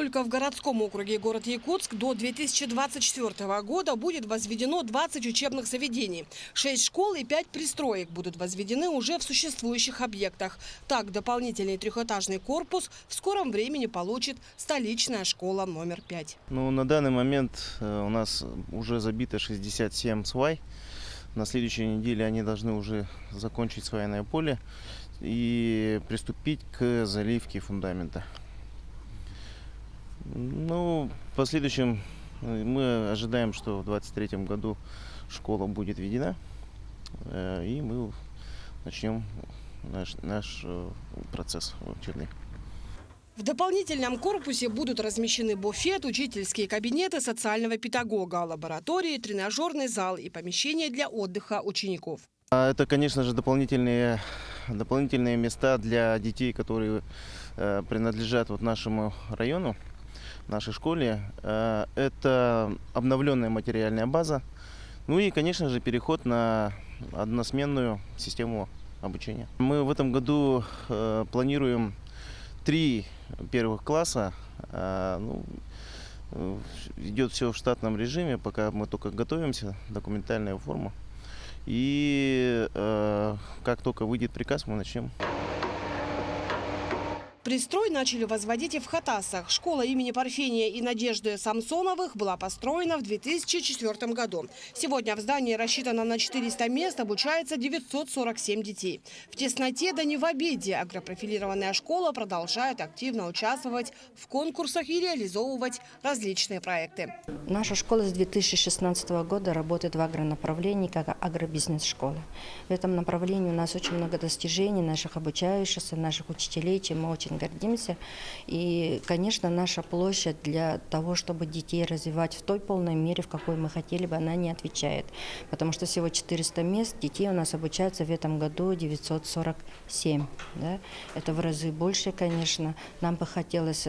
Только в городском округе город Якутск до 2024 года будет возведено 20 учебных заведений. 6 школ и 5 пристроек будут возведены уже в существующих объектах. Так, дополнительный трехэтажный корпус в скором времени получит столичная школа номер 5. На данный момент у нас уже забито 67 свай. На следующей неделе они должны уже закончить свайное поле и приступить к заливке фундамента. В последующем мы ожидаем, что в 2023 году школа будет введена, и мы начнем наш процесс учебный. В дополнительном корпусе будут размещены буфет, учительские кабинеты социального педагога, лаборатории, тренажерный зал и помещения для отдыха учеников. Это, конечно же, дополнительные места для детей, которые принадлежат нашему району, нашей школе. Это обновленная материальная база. И, конечно же, переход на односменную систему обучения. Мы в этом году планируем 3 первых класса. Идет все в штатном режиме, пока мы только готовимся, документальная форма. И как только выйдет приказ, мы начнем. Пристрой начали возводить и в Хатасах. Школа имени Парфения и Надежды Самсоновых была построена в 2004 году. Сегодня в здании рассчитано на 400 мест, обучается 947 детей. В тесноте, да не в обиде, агропрофилированная школа продолжает активно участвовать в конкурсах и реализовывать различные проекты. Наша школа с 2016 года работает в агронаправлении как агробизнес-школа. В этом направлении у нас очень много достижений наших обучающихся, наших учителей, чем мы очень гордимся. И, конечно, наша площадь для того, чтобы детей развивать в той полной мере, в какой мы хотели бы, она не отвечает. Потому что всего 400 мест, детей у нас обучается в этом году 947. Да? Это в разы больше, конечно. Нам бы хотелось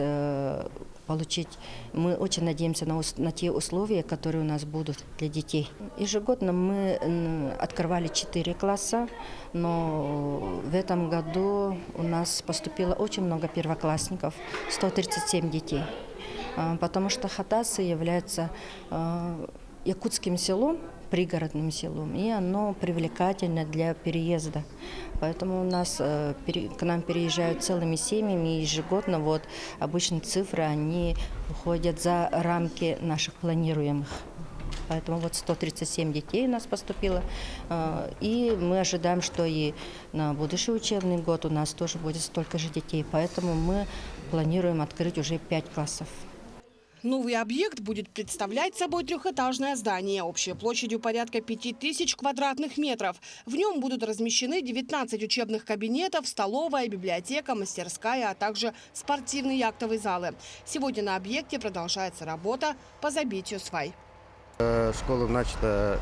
получить, мы очень надеемся на те условия, которые у нас будут для детей. Ежегодно мы открывали 4 класса, но в этом году у нас поступило очень много первоклассников, 137 детей. Потому что Хатасы является якутским селом, пригородным селом, и оно привлекательно для переезда. Поэтому к нам переезжают целыми семьями, и ежегодно обычно цифры, они выходят за рамки наших планируемых. Поэтому 137 детей у нас поступило, и мы ожидаем, что и на будущий учебный год у нас тоже будет столько же детей. Поэтому мы планируем открыть уже 5 классов. Новый объект будет представлять собой трехэтажное здание общей площадью порядка 5000 квадратных метров. В нем будут размещены 19 учебных кабинетов, столовая, библиотека, мастерская, а также спортивные и актовые залы. Сегодня на объекте продолжается работа по забитию свай. Школа начата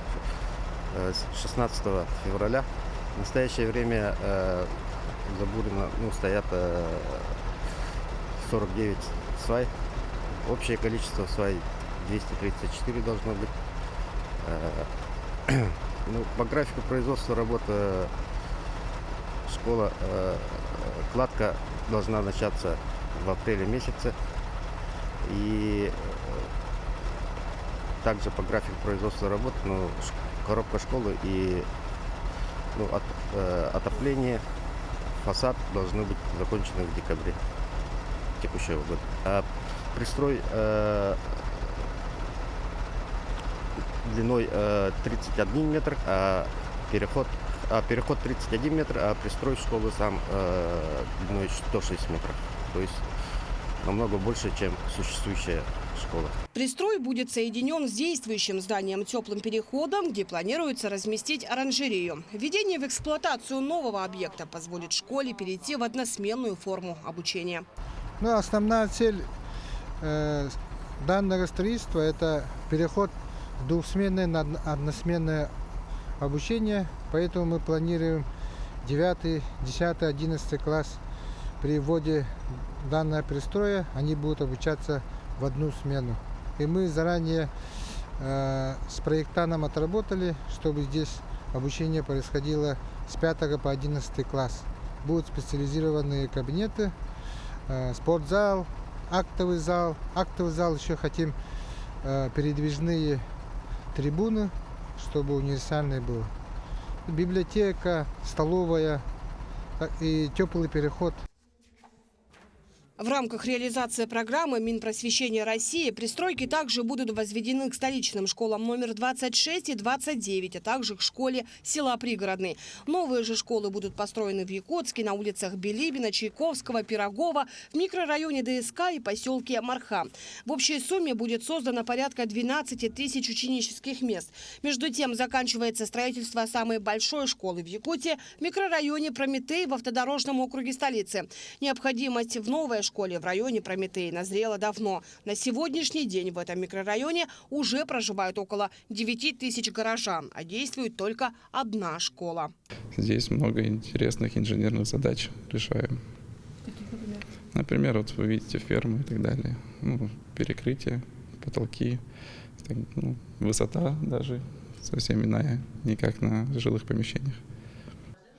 16 февраля. В настоящее время забурено, стоят 49 свай. Общее количество свай 234 должно быть. По графику производства работы школа, кладка должна начаться в апреле месяце. И также по графику производства работы, коробка школы и отопление, фасад должны быть закончены в декабре текущего года. Пристрой длиной 31 метр, переход 31 метр, а пристрой школы сам длиной 106 метров. То есть намного больше, чем существующая школа. Пристрой будет соединен с действующим зданием теплым переходом, где планируется разместить оранжерею. Введение в эксплуатацию нового объекта позволит школе перейти в односменную форму обучения. Основная цель данного строительства – это переход с двухсменное на односменное обучение. Поэтому мы планируем 9, 10, 11 класс при вводе данного пристроя, они будут обучаться в одну смену. И мы заранее с проектантом отработали, чтобы здесь обучение происходило с 5 по 11 класс. Будут специализированные кабинеты, спортзал, актовый зал. Актовый зал еще хотим передвижные трибуны, чтобы универсальный был. Библиотека, столовая и теплый переход. В рамках реализации программы Минпросвещения России пристройки также будут возведены к столичным школам номер 26 и 29, а также к школе села Пригородный. Новые же школы будут построены в Якутске на улицах Билибина, Чайковского, Пирогова, в микрорайоне ДСК и поселке Марха. В общей сумме будет создано порядка 12 тысяч ученических мест. Между тем, заканчивается строительство самой большой школы в Якутии в микрорайоне Прометей в автодорожном округе столицы. Необходимость в новой школе в районе Прометей назрела давно. На сегодняшний день в этом микрорайоне уже проживают около 9 тысяч горожан, а действует только одна школа. Здесь много интересных инженерных задач решаем. Например, вот вы видите фермы и так далее. Перекрытие, потолки, высота даже совсем иная, не как на жилых помещениях.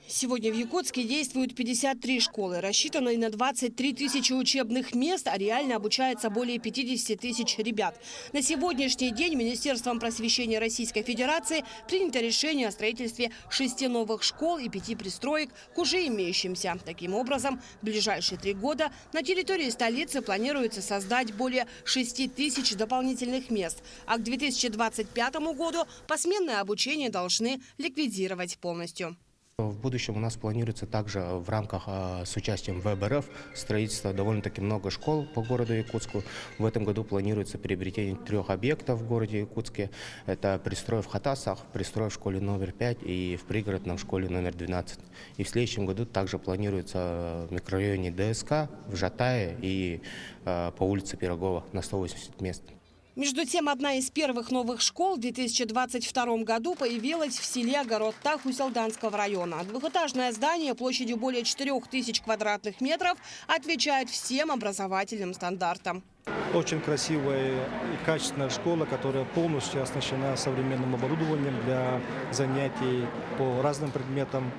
Сегодня в Якутске действуют 53 школы, рассчитанные на 23 тысячи учебных мест, а реально обучается более 50 тысяч ребят. На сегодняшний день Министерством просвещения Российской Федерации принято решение о строительстве 6 новых школ и 5 пристроек к уже имеющимся. Таким образом, в ближайшие 3 года на территории столицы планируется создать более 6 тысяч дополнительных мест, а к 2025 году посменное обучение должны ликвидировать полностью. В будущем у нас планируется также в рамках с участием ВБРФ строительство довольно-таки много школ по городу Якутску. В этом году планируется приобретение 3 объектов в городе Якутске. Это пристрой в Хатасах, пристрой в школе номер 5 и в пригородном школе номер 12. И в следующем году также планируется в микрорайоне ДСК, в Жатае и по улице Пирогова на 180 мест. Между тем, одна из первых новых школ в 2022 году появилась в селе Огород-Так Уселданского района. Двухэтажное здание площадью более 4000 квадратных метров отвечает всем образовательным стандартам. Очень красивая и качественная школа, которая полностью оснащена современным оборудованием для занятий по разным предметам.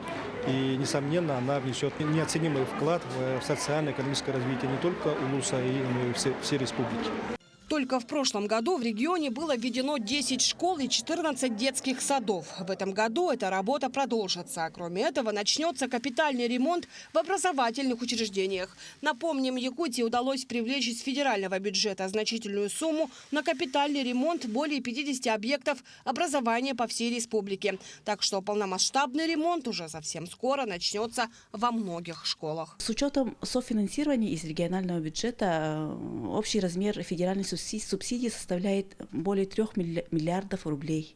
И, несомненно, она внесет неоценимый вклад в социально-экономическое развитие не только Улуса, но и всей республики. Только в прошлом году в регионе было введено 10 школ и 14 детских садов. В этом году эта работа продолжится. Кроме этого, начнется капитальный ремонт в образовательных учреждениях. Напомним, Якутии удалось привлечь из федерального бюджета значительную сумму на капитальный ремонт более 50 объектов образования по всей республике. Так что полномасштабный ремонт уже совсем скоро начнется во многих школах. С учетом софинансирования из регионального бюджета общий размер федеральной субсидии составляет более 3 миллиардов рублей.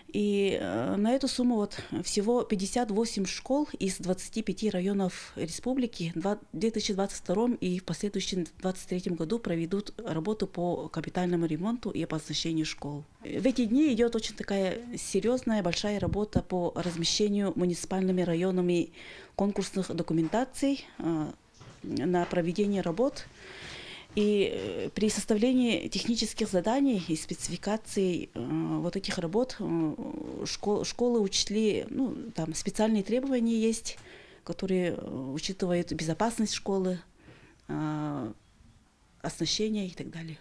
И на эту сумму всего 58 школ из 25 районов республики в 2022 и в последующем 2023 году проведут работу по капитальному ремонту и оснащению школ. В эти дни идет очень такая серьезная, большая работа по размещению муниципальными районами конкурсных документаций на проведение работ. И при составлении технических заданий и спецификаций этих работ школы учли, там специальные требования есть, которые учитывают безопасность школы, оснащение и так далее.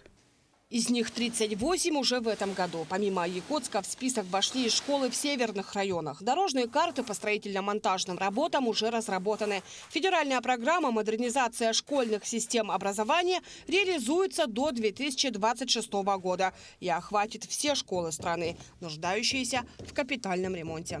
Из них 38 уже в этом году. Помимо Якутска в список вошли и школы в северных районах. Дорожные карты по строительно-монтажным работам уже разработаны. Федеральная программа «Модернизация школьных систем образования» реализуется до 2026 года и охватит все школы страны, нуждающиеся в капитальном ремонте.